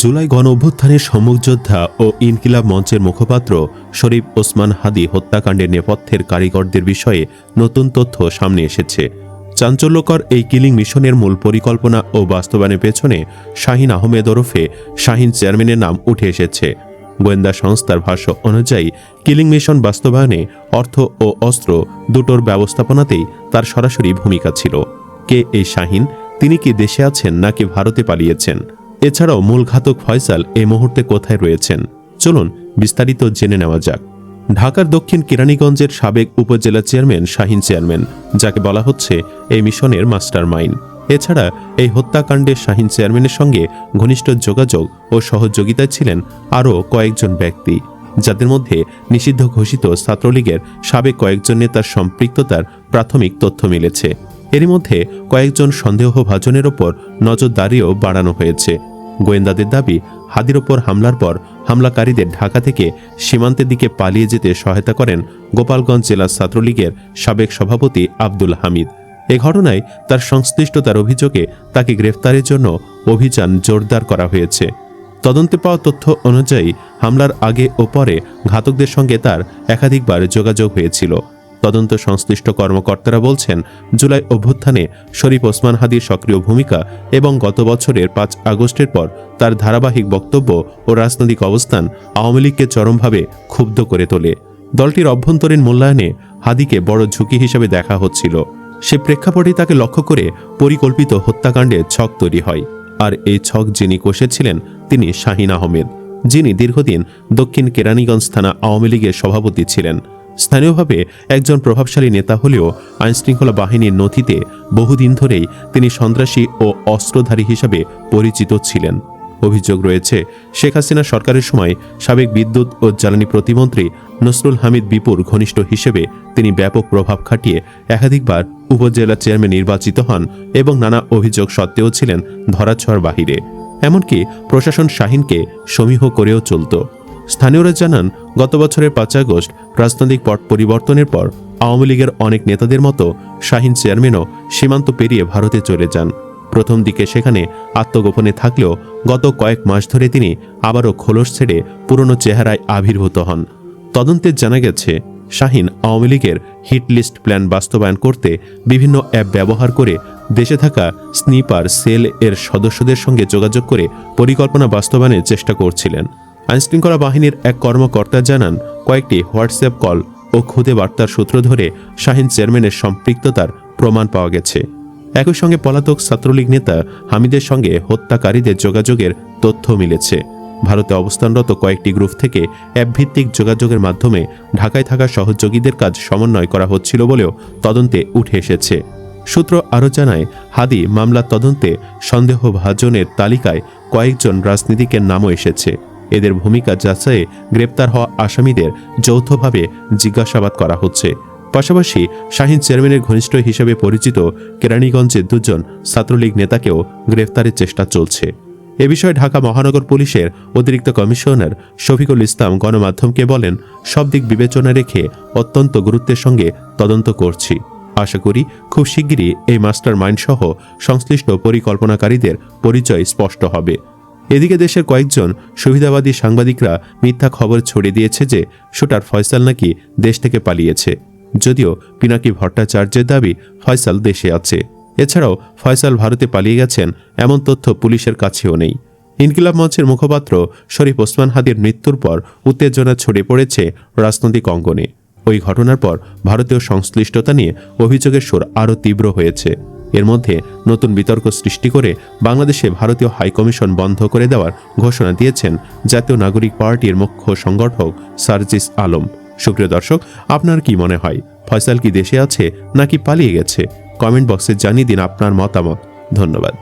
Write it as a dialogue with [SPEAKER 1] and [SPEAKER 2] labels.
[SPEAKER 1] জুলাই গণঅভ্যুত্থানের সম্মুখযোদ্ধা ও ইনকিলাব মঞ্চের মুখপাত্র শরীফ ওসমান হাদী হত্যাকাণ্ডের নেপথ্যের কারিগরদের বিষয়ে নতুন তথ্য সামনে এসেছে। চাঞ্চল্যকর এই কিলিং মিশনের মূল পরিকল্পনা ও বাস্তবায়নের পেছনে শাহিন আহমেদ ওরফে শাহিন চেয়ারম্যানের নাম উঠে এসেছে। গোয়েন্দা সংস্থার ভাষ্য অনুযায়ী কিলিং মিশন বাস্তবায়নে অর্থ ও অস্ত্র দুটোর ব্যবস্থাপনাতেই তার সরাসরি ভূমিকা ছিল। কে এই শাহিন? তিনি কি দেশে আছেন নাকি ভারতে পালিয়েছেন? এছাড়াও মূল ঘাতক ফয়সাল এই মুহূর্তে কোথায় রয়েছেন? চলুন বিস্তারিত জেনে নেওয়া যাক। ঢাকার দক্ষিণ কেরানীগঞ্জের সাবেক উপজেলা চেয়ারম্যান শাহিন চেয়ারম্যান, যাকে বলা হচ্ছে এই মিশনের মাস্টার মাইন্ড। এছাড়া এই হত্যাকাণ্ডের শাহিন চেয়ারম্যানের সঙ্গে ঘনিষ্ঠ যোগাযোগ ও সহযোগিতায় ছিলেন আরও কয়েকজন ব্যক্তি, যাদের মধ্যে নিষিদ্ধ ঘোষিত ছাত্রলীগের সাবেক কয়েকজন নেতার সম্পৃক্ততার প্রাথমিক তথ্য মিলেছে। এরই মধ্যে কয়েকজন সন্দেহভাজনের ওপর নজরদারিও বাড়ানো হয়েছে। গোয়েন্দাদের দাবি, হাদীর ওপর হামলার পর হামলাকারীদের ঢাকা থেকে সীমান্তের দিকে পালিয়ে যেতে সহায়তা করেন গোপালগঞ্জ জেলা ছাত্রলীগের সাবেক সভাপতি আব্দুল হামিদ। এ ঘটনায় তার সংশ্লিষ্টতার অভিযোগে তাকে গ্রেফতারের জন্য অভিযান জোরদার করা হয়েছে। তদন্তে পাওয়া তথ্য অনুযায়ী হামলার আগে ও পরে ঘাতকদের সঙ্গে তার একাধিকবার যোগাযোগ হয়েছিল। তদন্ত সংশ্লিষ্ট কর্মকর্তারা বলছেন, জুলাই অভ্যুত্থানে শরীফ ওসমান হাদীর সক্রিয় ভূমিকা এবং গত বছরের ৫ আগস্টের পর তার ধারাবাহিক বক্তব্য ও রাজনৈতিক অবস্থান আওয়ামী লীগকে চরমভাবে ক্ষুব্ধ করে তোলে। দলটির অভ্যন্তরীণ মূল্যায়নে হাদীকে বড় ঝুঁকি হিসেবে দেখা হচ্ছিল। সে প্রেক্ষাপটে তাকে লক্ষ্য করে পরিকল্পিত হত্যাকাণ্ডের ছক তৈরি হয়। আর এই ছক যিনি কষেছিলেন তিনি শাহিন আহমেদ, যিনি দীর্ঘদিন দক্ষিণ কেরানীগঞ্জ থানা আওয়ামী লীগের সভাপতি ছিলেন। স্থানীয়ভাবে একজন প্রভাবশালী নেতা হলেও আইনশৃঙ্খলা বাহিনীর নথিতে বহুদিন ধরেই তিনি সন্ত্রাসী ও অস্ত্রধারী হিসাবে পরিচিত ছিলেন। অভিযোগ রয়েছে, শেখ হাসিনা সরকারের সময় সাবেক বিদ্যুৎ ও জ্বালানি প্রতিমন্ত্রী নসরুল হামিদ বিপুর ঘনিষ্ঠ হিসেবে তিনি ব্যাপক প্রভাব খাটিয়ে একাধিকবার উপজেলা চেয়ারম্যান নির্বাচিত হন এবং নানা অভিযোগ সত্ত্বেও ছিলেন ধরাছোঁয়ার বাহিরে। এমনকি প্রশাসন শাহিনকে সমীহ করেও চলত। স্থানীয়রা জানান, গত বছরের ৫ আগস্ট রাজনৈতিক পট পরিবর্তনের পর আওয়ামী লীগের অনেক নেতাদের মতো শাহিন চেয়ারম্যানও সীমান্ত পেরিয়ে ভারতে চলে যান। প্রথম দিকে সেখানে আত্মগোপনে থাকলেও গত কয়েক মাস ধরে তিনি আবারও খোলস ছেড়ে পুরনো চেহারায় আবির্ভূত হন। তদন্তে জানা গেছে, শাহিন আওয়ামী লীগের হিট লিস্ট প্ল্যান বাস্তবায়ন করতে বিভিন্ন অ্যাপ ব্যবহার করে দেশে থাকা স্নিপার সেল এর সদস্যদের সঙ্গে যোগাযোগ করে পরিকল্পনা বাস্তবায়নের চেষ্টা করছিলেন। আইনশৃঙ্খলা বাহিনীর এক কর্মকর্তা জানান, কয়েকটি হোয়াটসঅ্যাপ কল ও খুদে বার্তার সূত্র ধরে শাহিন চেয়ারম্যানের সম্পৃক্ততার প্রমাণ পাওয়া গেছে। একই সঙ্গে পলাতক ছাত্রলীগ নেতা হামিদের সঙ্গে হত্যাকারীদের যোগাযোগের তথ্য মিলেছে। ভারতে অবস্থানরত কয়েকটি গ্রুপ থেকে অ্যাপভিত্তিক যোগাযোগের মাধ্যমে ঢাকায় থাকা সহযোগীদের কাজ সমন্বয় করা হচ্ছিল বলেও তদন্তে উঠে এসেছে। সূত্র আরও জানায়, হাদী মামলার তদন্তে সন্দেহভাজনের তালিকায় কয়েকজন রাজনীতিকের নামও এসেছে। এদের ভূমিকা যাচাইয়ে গ্রেপ্তার হওয়া আসামিদের যৌথভাবে জিজ্ঞাসাবাদ করা হচ্ছে। পাশাপাশি শাহিন চেয়ারম্যানের ঘনিষ্ঠ হিসেবে পরিচিত কেরানীগঞ্জের ২ জন ছাত্রলীগ নেতাকেও গ্রেফতারের চেষ্টা চলছে। এ বিষয়ে ঢাকা মহানগর পুলিশের অতিরিক্ত কমিশনার শফিকুল ইসলাম গণমাধ্যমকে বলেন, সব দিক বিবেচনা রেখে অত্যন্ত গুরুত্বের সঙ্গে তদন্ত করছি। আশা করি খুব শিগগিরই এই মাস্টার মাইন্ড সহ সংশ্লিষ্ট পরিকল্পনাকারীদের পরিচয় স্পষ্ট হবে। এদিকে দেশের কয়েকজন সুবিধাবাদী সাংবাদিকরা মিথ্যা খবর ছড়িয়ে দিয়েছে যে শুটার ফয়সাল নাকি দেশ থেকে পালিয়েছে, যদিও পিনাকি ভট্টাচার্যের দাবি ফয়সাল দেশে আছে। এছাড়াও ফয়সাল ভারতে পালিয়ে গেছেন এমন তথ্য পুলিশের কাছেও নেই। ইনকিলাব মঞ্চের মুখপাত্র শরীফ ওসমান হাদীর মৃত্যুর পর উত্তেজনা ছড়িয়ে পড়েছে রাজনৈতিক অঙ্গনে। ওই ঘটনার পর ভারতীয় সংশ্লিষ্টতা নিয়ে অভিযোগের সুর আরও তীব্র হয়েছে। এর মধ্যে নতুন বিতর্ক সৃষ্টি করে বাংলাদেশে ভারতীয় হাইকমিশন বন্ধ করে দেওয়ার ঘোষণা দিয়েছেন জাতীয় নাগরিক পার্টির মুখ্য সংগঠক সার্জিস আলম। সুপ্রিয় দর্শক, আপনার কি মনে হয়, ফয়সাল কি দেশে আছে নাকি পালিয়ে গেছে? কমেন্ট বক্সে জানিয়ে দিন আপনার মতামত। ধন্যবাদ।